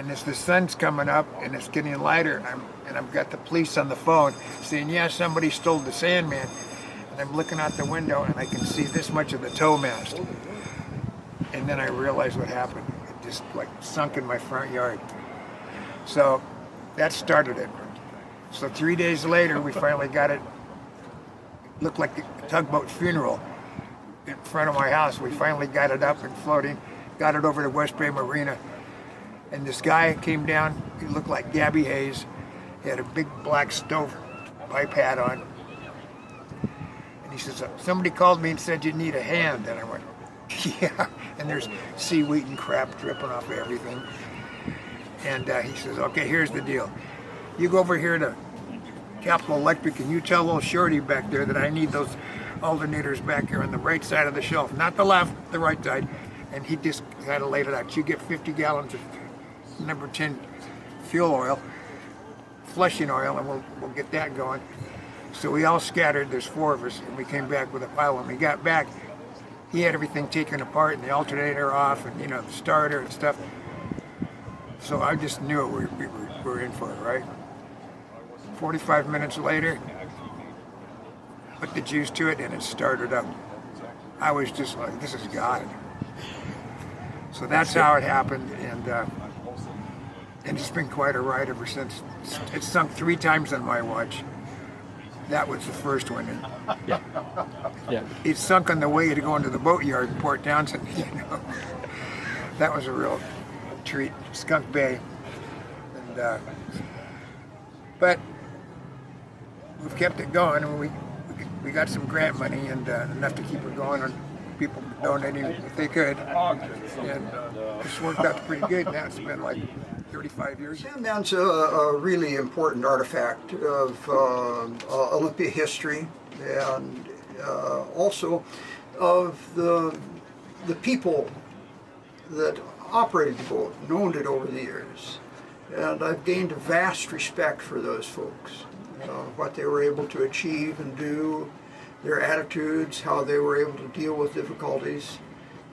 And as the sun's coming up and it's getting lighter, I've got the police on the phone saying, yeah, somebody stole the Sandman. And I'm looking out the window and I can see this much of the tow mast. And then I realized what happened. It just like sunk in my front yard. So that started it. So 3 days later, we finally got it. It looked like a tugboat funeral in front of my house. We finally got it up and floating, got it over to West Bay Marina. And this guy came down, he looked like Gabby Hayes. He had a big black stove pipe hat on. And he says, somebody called me and said you need a hand. And I went, yeah. And there's seaweed and crap dripping off of everything. And he says, okay, here's the deal. You go over here to Capital Electric and you tell little Shorty back there that I need those alternators back here on the right side of the shelf, not the left, the right side. And he just kind of laid it out. You get 50 gallons of number 10 fuel oil, flushing oil, and we'll get that going. So we all scattered, there's 4 of us, and we came back with a pile. When we got back, he had everything taken apart and the alternator off and, the starter and stuff. So I just knew we were in for it, right? 45 minutes later, put the juice to it and it started up. I was just like, this is God. So that's how it happened, and it's been quite a ride ever since. It's sunk 3 times on my watch. That was the first one. Yeah. Yeah. It sunk on the way to go into the boat yard in Port Townsend. That was a real treat. Skunk Bay. And but we've kept it going, and we got some grant money and enough to keep it going, and people donating if they could. And it's worked out pretty good. Now it's been like 35 years. Sandman's a really important artifact of Olympia history, and also of the people that operated the boat and owned it over the years. And I've gained a vast respect for those folks, what they were able to achieve and do, their attitudes, how they were able to deal with difficulties.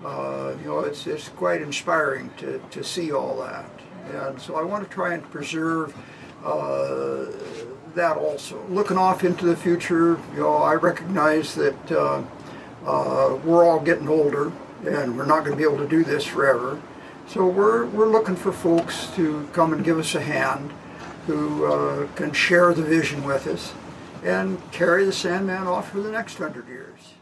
It's quite inspiring to see all that. And so I want to try and preserve that also. Looking off into the future, I recognize that we're all getting older and we're not going to be able to do this forever. So we're looking for folks to come and give us a hand, who can share the vision with us and carry the Sandman off for the next 100 years.